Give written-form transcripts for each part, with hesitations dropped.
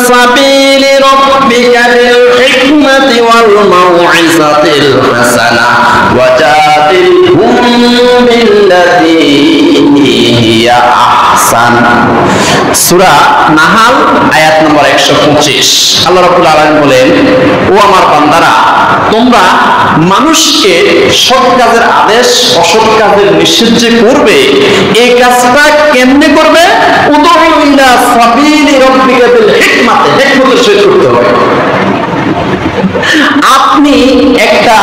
সাবিলি রাব্বিকা বিল হিকমাতি ওয়াল মাউইযাতিল হাসানা ওয়াজাদিলহুম বিল্লাতী হিয়া আহসান। সূরা নাহাল আয়াত নম্বর 125। আল্লাহ রাব্বুল আলামিন বলেন, ও আমার বান্দারা, তোমরা মানুষকে সৎ কাজের আদেশ অসৎ কাজের নিষেধ যে করবে, এই কাজটা কেমনে করবে? উদউ ইলা সাবিলি রাব্বিকা বিল হিকমাতি, হিকমতের সহিত করতে হবে। আপনি একটা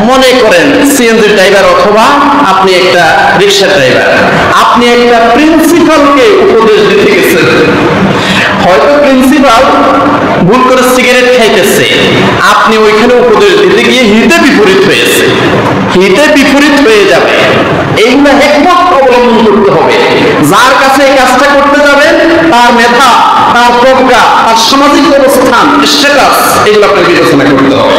মনে করেন সিএনজি ড্রাইভার অথবা আপনি একটা রিকশা ড্রাইভার, আপনি একটা প্রিন্সিপালকে উপদেশ দিতে গেছেন। হয়তো প্রিন্সিপাল ভুল করে সিগারেট খাইতেছে, আপনি ওইখানে উপদেশ দিতে গিয়ে হিতে বিপরীত হয়েছে, হিতে বিপরীত হয়ে যাবে। এইগুলো হিকমত অবলম্বন করতে হবে। যার কাছে এই কাজটা করতে যাবেন, তার মেধা, তার প্রজ্ঞা, তার সামাজিক অবস্থান, স্ট্যাটাস, এগুলো আপনাকে বিবেচনা করতে হবে।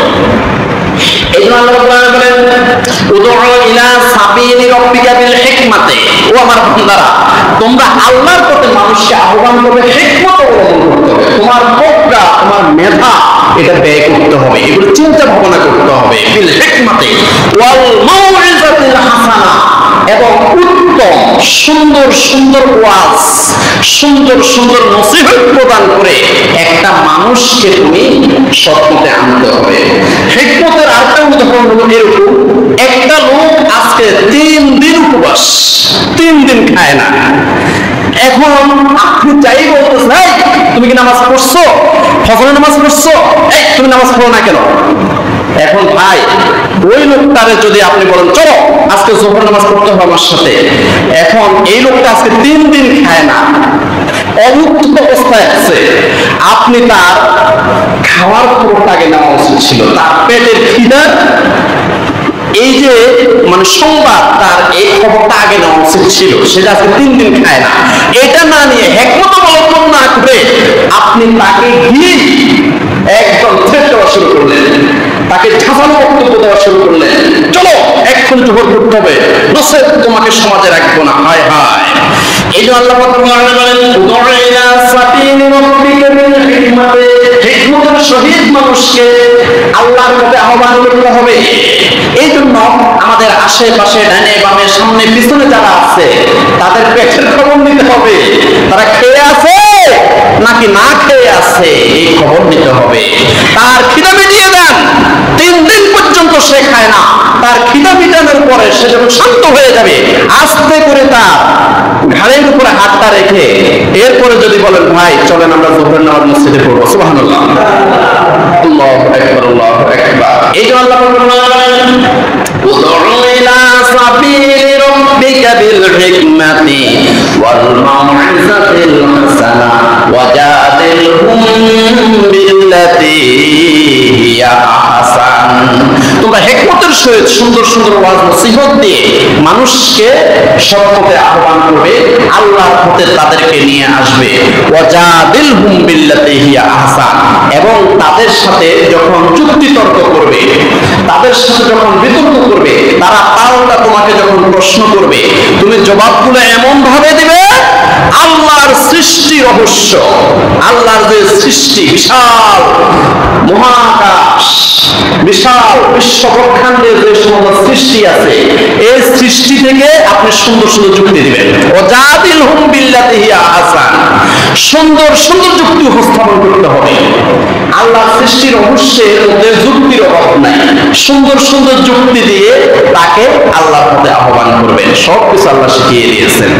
এই জন্য আল্লাহ রাব্বুল আলামিন বলেন, উদউ ইলা সাবিলি রাব্বিকা বিল হিকমাতি, ও আমার বান্দারা, তোমরা আল্লাহর পথে মানুষকে আহ্বান করবে, হিকমত অবলম্বন করতে হবে। তোমার প্রজ্ঞা, তোমার মেধা, এটা ব্যয় করতে হবে, এগুলো চিন্তা ভাবনা করতে হবে। বিল হিকমাতি ওয়াল মাউইযাতিল হাসানা, এবং উত্তম সুন্দর সুন্দর ওয়াজ, সুন্দর সুন্দর নসিহত প্রদান করে একটা মানুষকে তুমি সৎপথে আনতে হবে। হিকমতের আরেকটা উদাহরণ হলো এরকম, একটা লোক আজকে 3 দিন উপবাস, 3 দিন খায় না। এখন আপনি চাই বলতেছেন, এই তুমি কি নামাজ পড়ছো? ফজরের নামাজ পড়ছো? এই তুমি নামাজ পড়ো না কেন? এখন ভাই, ওই লোকটারে যদি আপনি বলেন চলো আজকে জোহর নামাজ পড়তে হবে আমার সাথে, এখন এই লোকটা আজকে 3 দিন খায় না, অভুক্ত অবস্থায় আছে, আপনি তার খাওয়ার খবরটা আগে নেওয়া উচিত ছিল। তার পেটের খিদা, এই যে মানে সংবাদ, তার এই খবরটা আগে নেওয়া উচিত ছিল। সেটা আজকে 3 দিন খায় না, এটা না নিয়ে হিকমত অবলম্বন না করে আপনি তাকে গিয়ে একদম থ্রেট দেওয়া শুরু করলেন, তাকে ঝাঁঝালো বক্তব্য দেওয়া শুরু করলেন, চলো এক্ষুনি জোহর করতে হবে, নসেত তোমাকে সমাজে রাখবো না। হায় হায়। এই জন্য আল্লাহ পাক বলেন, উদউ ইলা সাবিলি রাব্বিকা বিল হিকমাতি, হিকমতের সহিত মানুষকে আল্লাহর পথে আহ্বান করতে হবে। এই জন্য আমাদের আশেপাশে, ডানে বামে, সামনে পিছনে যারা আছে, তাদের পেটের খবর নিতে হবে। তারা খেয়ে আছে নাকি না খেয়ে আছে, এই খবর নিতে হবে। তার খিদা মিটিয়ে দেন, 3 দিন পর্যন্ত সে খায় না, তার খিদা মিটানোর পরে সে যখন শান্ত হয়ে যাবে, আস্তে করে তার ঘাড়ের উপরে হাতটা রেখে এরপরে যদি বলেন, ভাই চলেন আমরা জোহরের নামাজ মসজিদে পড়বো, সুবহানাল্লাহ, আল্লাহু আকবার, আল্লাহু আকবার। এই জন্য আল্লাহ বলেন, উদউ ইলা সাবিলি রাব্বিকা বিল হিকমাতি ওয়াল মাউইযাতিল হাসানা ওয়াজাদিলহুম বিল্লাতী হিয়া আহসান। তোমরা হিকমতের সহিত সুন্দর সুন্দর ওয়াজ নসিহত দিয়ে মানুষকে সৎ পথে আহ্বান করবে, আল্লাহর পথে তাদেরকে নিয়ে আসবে। ওয়াজাদিলহুম বিল্লাতী হিয়া আহসান, এবং তাদের সাথে যখন যুক্তি তর্ক করবে, তাদের সাথে যখন বিতর্ক করবে, তারা পাল্টা তোমাকে যখন প্রশ্ন করবে, তুমি জবাবগুলো এমন ভাবে দিবে, আল্লাহর সৃষ্টি রহস্য, আল্লাহর যে সৃষ্টি, বিশাল মহাকাশ, বিশাল বিশ্ব ব্রহ্মাণ্ডের যে সমস্ত সৃষ্টি আছে, এই সৃষ্টি থেকে আপনি সুন্দর সুন্দর যুক্তি দিবেন। ওয়াজাদিলহুম বিল্লাতী হিয়া আহসান, সুন্দর সুন্দর যুক্তি উপস্থাপন করতে হবে। আল্লাহর সৃষ্টির রহস্যের মধ্যে যুক্তির অভাব নাই, সুন্দর সুন্দর যুক্তি দিয়ে তাকে আল্লাহর পথে আহ্বান করবেন। সবকিছু আল্লাহ শিখিয়ে দিয়েছেন।